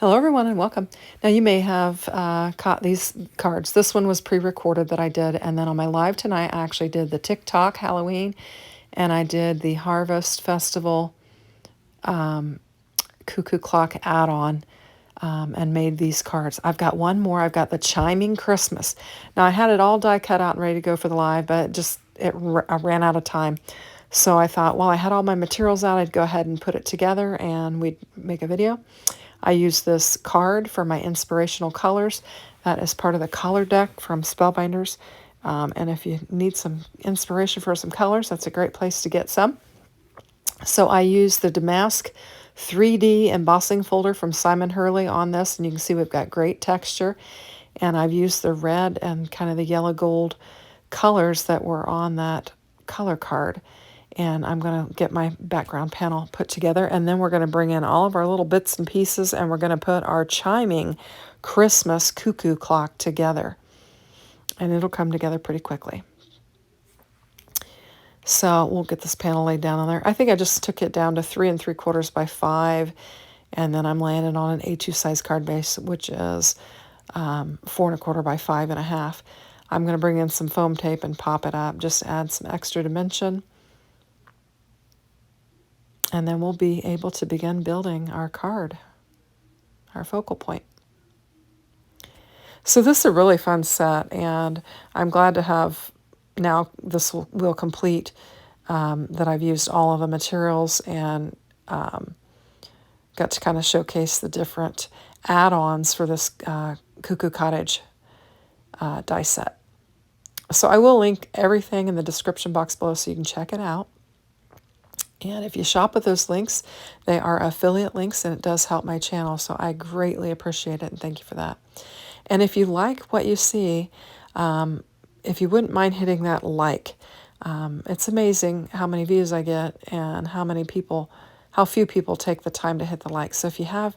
Hello everyone and welcome. Now you may have caught these cards. This one was pre-recorded that I did, and then on my live tonight I actually did the TikTok Halloween, and I did the Harvest Festival Cuckoo Clock Add-On, and made these cards. I've got one more. I've got the Chiming Christmas. Now I had it all die cut out and ready to go for the live, but I ran out of time. So I thought, well, I had all my materials out, I'd go ahead and put it together and we'd make a video. I use this card for my inspirational colors. That is part of the color deck from Spellbinders. And if you need some inspiration for some colors, that's a great place to get some. So I use the Damask 3D embossing folder from Simon Hurley on this, and you can see we've got great texture. And I've used the red and kind of the yellow gold colors that were on that color card. And I'm going to get my background panel put together, and then we're going to bring in all of our little bits and pieces, and we're going to put our Chiming Christmas Cuckoo Clock together. And it'll come together pretty quickly. So we'll get this panel laid down on there. I think I just took it down to 3 3/4 by 5, and then I'm laying it on an A2 size card base, which is 4 1/4 by 5 1/2. I'm going to bring in some foam tape and pop it up, just add some extra dimension. And then we'll be able to begin building our card, our focal point. So this is a really fun set, and I'm glad to have, now this will complete, that I've used all of the materials and got to kind of showcase the different add-ons for this Cuckoo Cottage die set. So I will link everything in the description box below so you can check it out. And if you shop with those links, they are affiliate links, and it does help my channel, so I greatly appreciate it, and thank you for that. And if you like what you see, if you wouldn't mind hitting that like, it's amazing how many views I get and how few people take the time to hit the like. So if you have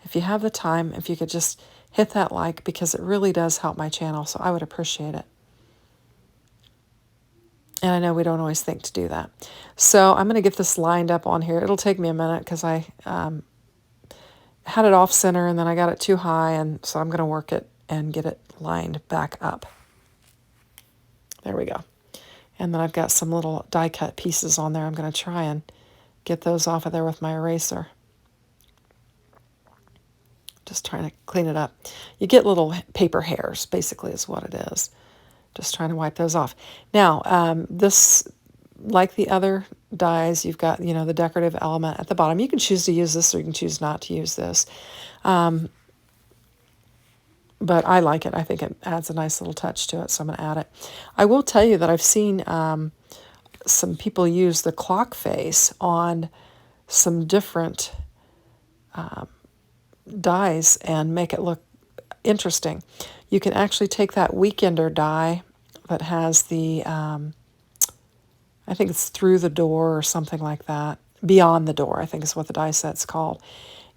the time, if you could just hit that like, because it really does help my channel, so I would appreciate it. And I know we don't always think to do that. So I'm going to get this lined up on here. It'll take me a minute because I had it off center and then I got it too high, and so I'm going to work it and get it lined back up. There we go. And then I've got some little die cut pieces on there. I'm going to try and get those off of there with my eraser. Just trying to clean it up. You get little paper hairs, basically, is what it is. Just trying to wipe those off. Now, this, like the other dies, you've got, the decorative element at the bottom. You can choose to use this or you can choose not to use this. But I like it. I think it adds a nice little touch to it, so I'm going to add it. I will tell you that I've seen some people use the clock face on some different dies and make it look interesting. You can actually take that Weekender die that has the, I think it's Through the Door or something like that. Beyond the Door, I think is what the die set's called.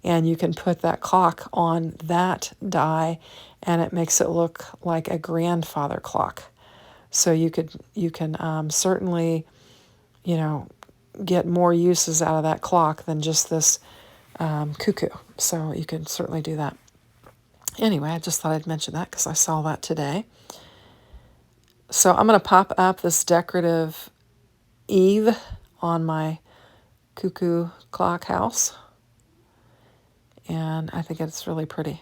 And you can put that clock on that die, and it makes it look like a grandfather clock. So you can certainly, get more uses out of that clock than just this cuckoo. So you can certainly do that. Anyway, I just thought I'd mention that because I saw that today. So I'm going to pop up this decorative Eve on my Cuckoo Clock house. And I think it's really pretty.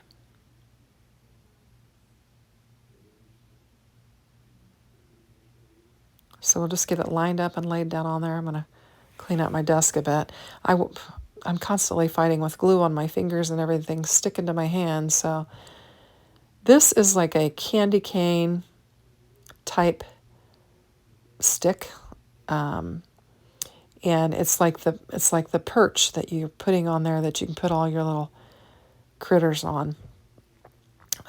So we'll just get it lined up and laid down on there. I'm going to clean out my desk a bit. I'm constantly fighting with glue on my fingers and everything sticking to my hands. So this is like a candy cane type stick, and it's like the perch that you're putting on there that you can put all your little critters on.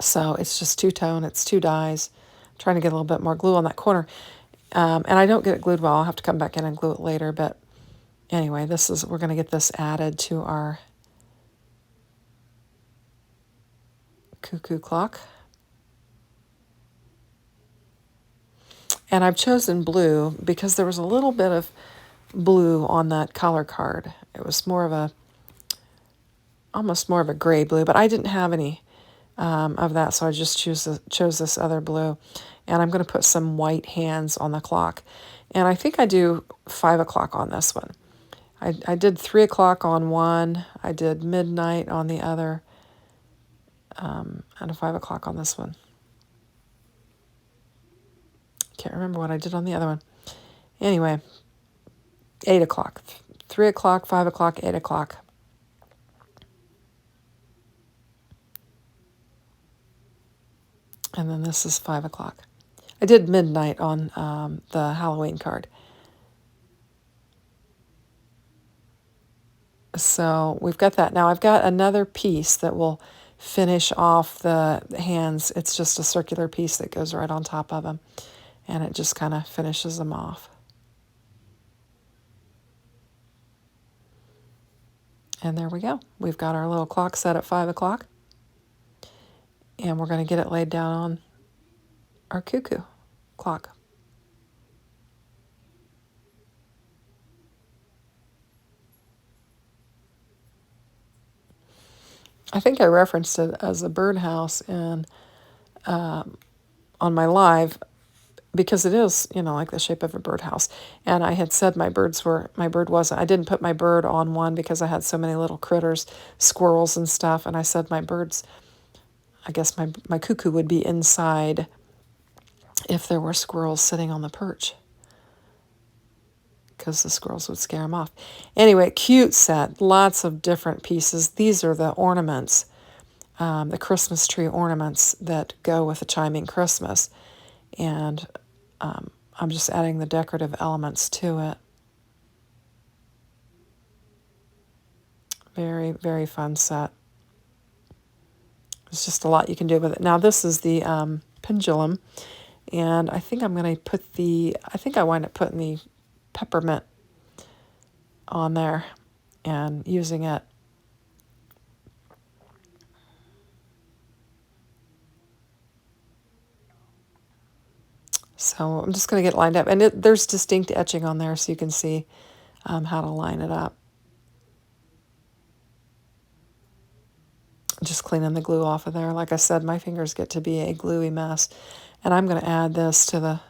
So it's just two-tone, it's 2 dies. I'm trying to get a little bit more glue on that corner, and I don't get it glued well. I'll have to come back in and glue it later, but anyway, we're going to get this added to our Cuckoo Clock. And I've chosen blue because there was a little bit of blue on that color card. It was more of a almost more of a gray blue, but I didn't have any of that, so I just chose this other blue. And I'm going to put some white hands on the clock. And I think I do 5 o'clock on this one. I did 3 o'clock on one, I did midnight on the other, and a 5 o'clock on this one. Can't remember what I did on the other one. Anyway, 8 o'clock. 3 o'clock, 5 o'clock, 8 o'clock. And then this is 5 o'clock. I did midnight on the Halloween card. So we've got that. Now I've got another piece that will finish off the hands. It's just a circular piece that goes right on top of them. And it just kind of finishes them off. And there we go. We've got our little clock set at 5 o'clock. And we're going to get it laid down on our cuckoo clock. I think I referenced it as a birdhouse on my live, because it is, like the shape of a birdhouse. And I had said my bird wasn't, I didn't put my bird on one because I had so many little critters, squirrels and stuff. And I said my birds, I guess my cuckoo would be inside if there were squirrels sitting on the perch, because the squirrels would scare them off. Anyway, cute set, lots of different pieces. These are the ornaments, the Christmas tree ornaments that go with the Chiming Christmas. And I'm just adding the decorative elements to it. Very, very fun set. There's just a lot you can do with it. Now this is the Pendulum, and I think I'm going to put I think I wind up putting the peppermint on there and using it. So I'm just going to get it lined up. And there's distinct etching on there so you can see how to line it up. Just cleaning the glue off of there. Like I said, my fingers get to be a gluey mess. And I'm going to add this to the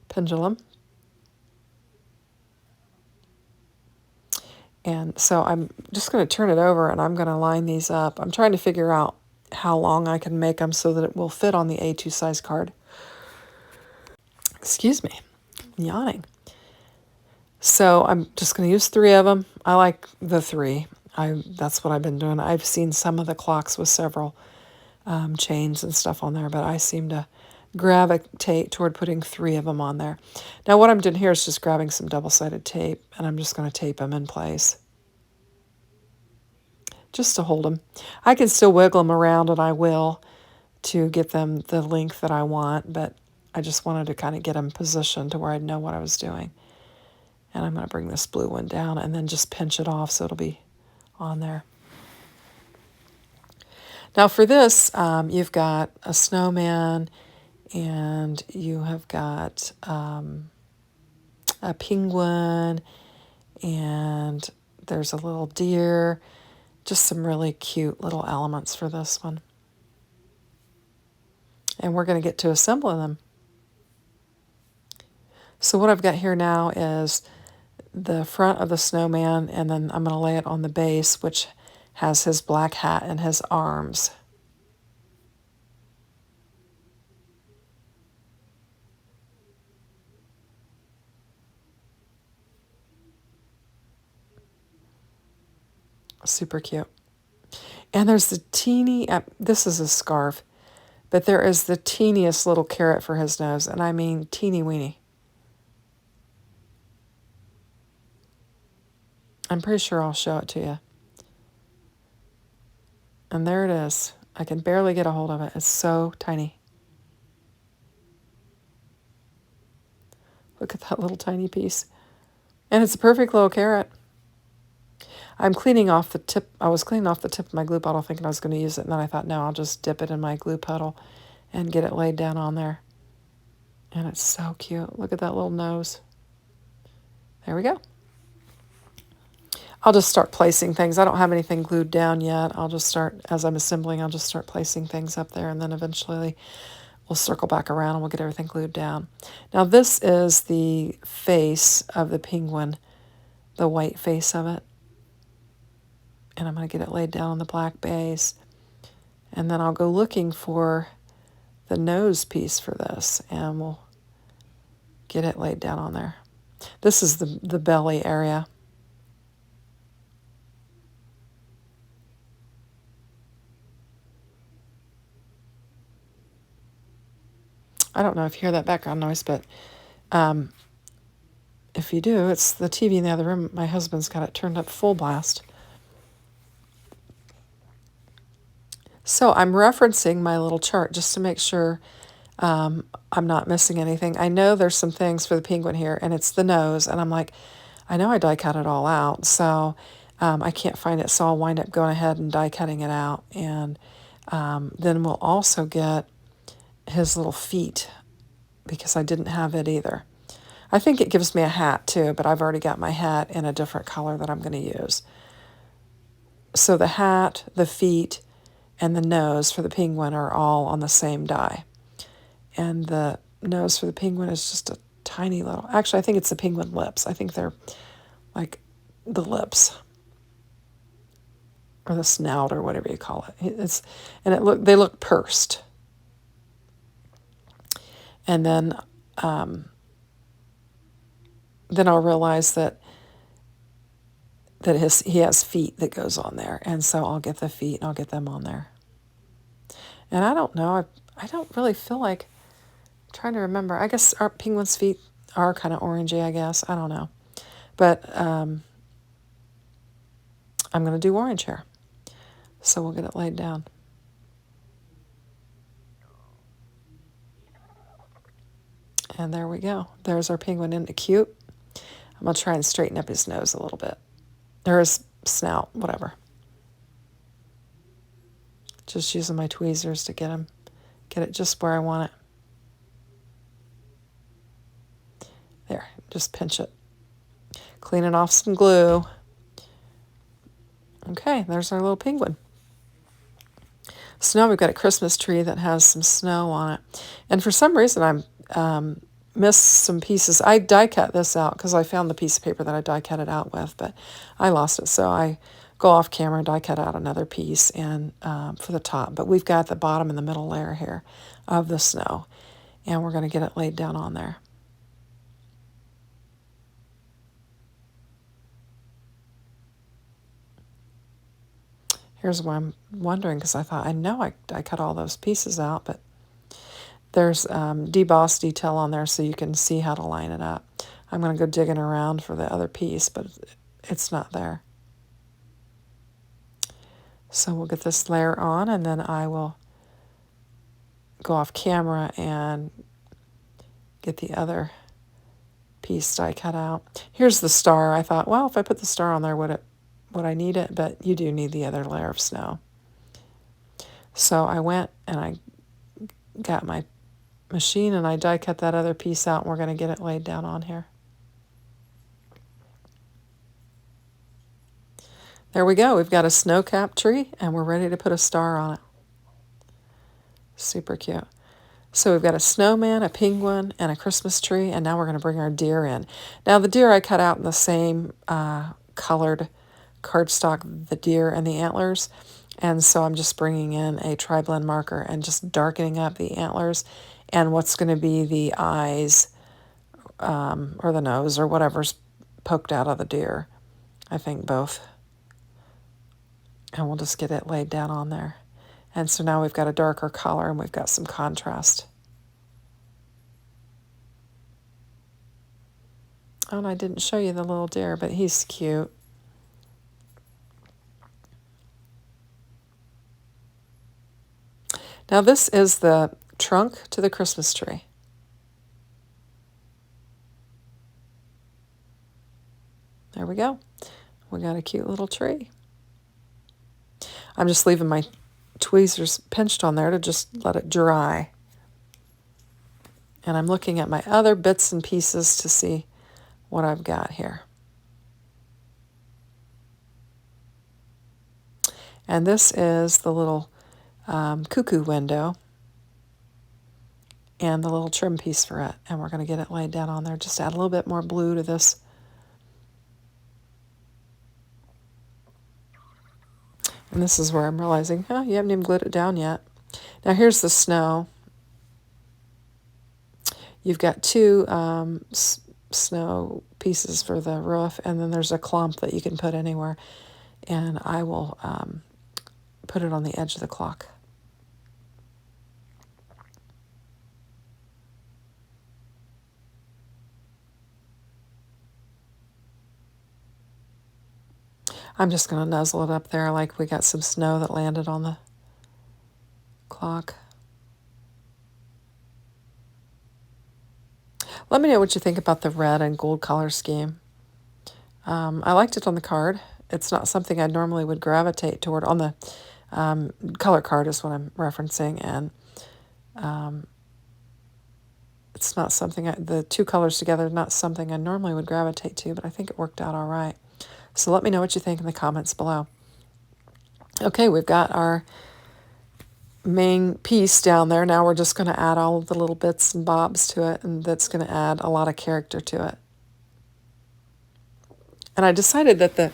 pendulum. And so I'm just going to turn it over and I'm going to line these up. I'm trying to figure out how long I can make them so that it will fit on the A2 size card. Excuse me, I'm yawning. So I'm just going to use 3 of them. I like the 3. That's what I've been doing. I've seen some of the clocks with several chains and stuff on there, but I seem to gravitate toward putting 3 of them on there. Now what I'm doing here is just grabbing some double-sided tape, and I'm just going to tape them in place, just to hold them. I can still wiggle them around, and I will, to get them the length that I want, but I just wanted to kind of get them positioned to where I'd know what I was doing. And I'm going to bring this blue one down and then just pinch it off so it'll be on there. Now for this, you've got a snowman, and you have got a penguin, and there's a little deer. Just some really cute little elements for this one. And we're going to get to assembling them. So what I've got here now is the front of the snowman, and then I'm going to lay it on the base, which has his black hat and his arms. Super cute. And there's the teeny, this is a scarf, but there is the teeniest little carrot for his nose, and I mean teeny weeny. I'm pretty sure I'll show it to you. And there it is. I can barely get a hold of it. It's so tiny. Look at that little tiny piece. And it's a perfect little carrot. I'm cleaning off the tip. I was cleaning off the tip of my glue bottle thinking I was going to use it, and then I thought, no, I'll just dip it in my glue puddle and get it laid down on there. And it's so cute. Look at that little nose. There we go. I'll just start placing things. I don't have anything glued down yet. I'll just start, as I'm assembling, I'll just start placing things up there, and then eventually we'll circle back around and we'll get everything glued down. Now this is the face of the penguin, the white face of it. And I'm going to get it laid down on the black base. And then I'll go looking for the nose piece for this, and we'll get it laid down on there. This is the belly area. I don't know if you hear that background noise, but if you do, it's the TV in the other room. My husband's got it turned up full blast. So I'm referencing my little chart just to make sure I'm not missing anything. I know there's some things for the penguin here, and it's the nose, and I'm like, I know I die cut it all out, so I can't find it, so I'll wind up going ahead and die cutting it out, and then we'll also get his little feet, because I didn't have it either. I think it gives me a hat too, but I've already got my hat in a different color that I'm going to use. So the hat, the feet, and the nose for the penguin are all on the same die. And the nose for the penguin is just a tiny little, actually I think it's the penguin lips. I think they're like the lips or the snout or whatever you call it. They look pursed. And then I'll realize that he has feet that goes on there, and so I'll get the feet and I'll get them on there. And I don't know, I don't really feel like, I'm trying to remember. I guess our penguin's feet are kind of orangey, I guess. I don't know, but I'm going to do orange here, so we'll get it laid down. And there we go. There's our penguin. Isn't it cute? I'm going to try and straighten up his nose a little bit. Or his snout, whatever. Just using my tweezers to get it just where I want it. There, just pinch it. Clean it off some glue. Okay, there's our little penguin. So now we've got a Christmas tree that has some snow on it. And for some reason I'm missed some pieces. I die cut this out because I found the piece of paper that I die cut it out with, but I lost it. So I go off camera and die cut out another piece and for the top. But we've got the bottom and the middle layer here of the snow, and we're going to get it laid down on there. Here's why I'm wondering, because I thought I know I cut all those pieces out, but there's deboss detail on there so you can see how to line it up. I'm going to go digging around for the other piece, but it's not there. So we'll get this layer on, and then I will go off camera and get the other piece die cut out. Here's the star. I thought, well, if I put the star on there, would I need it? But you do need the other layer of snow. So I went and I got my machine and I die cut that other piece out, and we're going to get it laid down on here. There we go. We've got a snow-capped tree, and we're ready to put a star on it. Super cute. So we've got a snowman, a penguin, and a Christmas tree, and now we're going to bring our deer in. Now the deer I cut out in the same colored cardstock, the deer and the antlers, and so I'm just bringing in a tri-blend marker and just darkening up the antlers and what's going to be the eyes or the nose or whatever's poked out of the deer. I think both. And we'll just get it laid down on there. And so now we've got a darker color and we've got some contrast. Oh, and I didn't show you the little deer, but he's cute. Now this is the trunk to the Christmas tree. There we go. We got a cute little tree. I'm just leaving my tweezers pinched on there to just let it dry. And I'm looking at my other bits and pieces to see what I've got here. And this is the little cuckoo window and the little trim piece for it. And we're going to get it laid down on there. Just add a little bit more blue to this. And this is where I'm realizing, oh, you haven't even glued it down yet. Now here's the snow. You've got two snow pieces for the roof, and then there's a clump that you can put anywhere. And I will put it on the edge of the clock. I'm just going to nuzzle it up there like we got some snow that landed on the clock. Let me know what you think about the red and gold color scheme. I liked it on the card. It's not something I normally would gravitate toward. On the color card is what I'm referencing, and it's not something, the two colors together are not something I normally would gravitate to, but I think it worked out all right. So let me know what you think in the comments below. Okay, we've got our main piece down there. Now we're just going to add all of the little bits and bobs to it, and that's going to add a lot of character to it. And I decided that the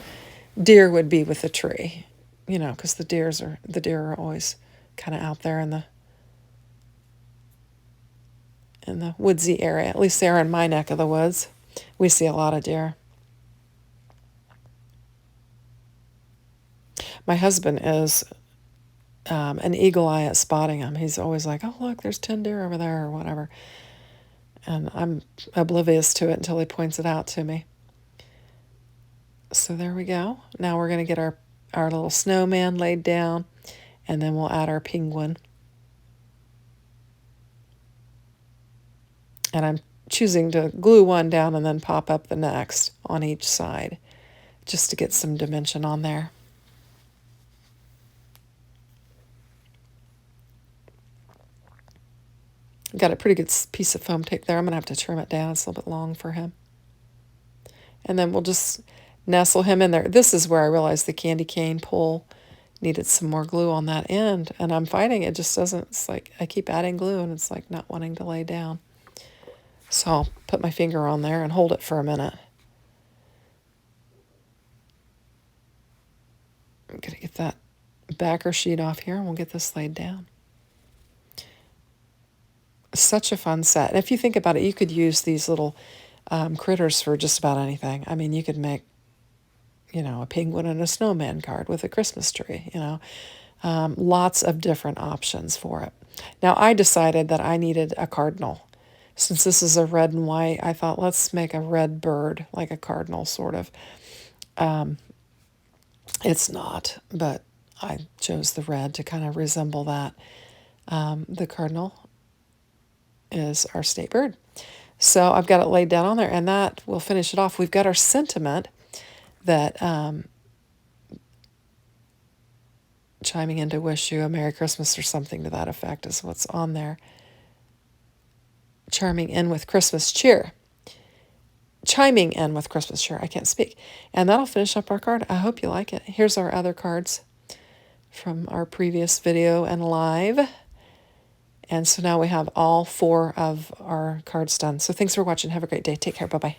deer would be with the tree, you know, because the deer are always kind of out there in the woodsy area. At least they're in my neck of the woods. We see a lot of deer. My husband is an eagle eye at spotting them. He's always like, oh, look, there's 10 deer over there or whatever. And I'm oblivious to it until he points it out to me. So there we go. Now we're going to get our little snowman laid down, and then we'll add our penguin. And I'm choosing to glue one down and then pop up the next on each side, just to get some dimension on there. Got a pretty good piece of foam tape there. I'm going to have to trim it down. It's a little bit long for him. And then we'll just nestle him in there. This is where I realized the candy cane pull needed some more glue on that end. And I'm fighting it. Just doesn't, it's like I keep adding glue and it's like not wanting to lay down. So I'll put my finger on there and hold it for a minute. I'm going to get that backer sheet off here and we'll get this laid down. Such a fun set. And if you think about it, you could use these little critters for just about anything. I mean, you could make, you know, a penguin and a snowman card with a Christmas tree, you know. Lots of different options for it. Now, I decided that I needed a cardinal. Since this is a red and white, I thought, let's make a red bird, like a cardinal, sort of. It's not, but I chose the red to kind of resemble that. The cardinal is our state bird. So I've got it laid down on there, and that will finish it off. We've got our sentiment that chiming in to wish you a Merry Christmas or something to that effect is what's on there. Chiming in with Christmas cheer. Chiming in with Christmas cheer. I can't speak. And that'll finish up our card. I hope you like it. Here's our other cards from our previous video and live. And so now we have all 4 of our cards done. So thanks for watching. Have a great day. Take care. Bye-bye.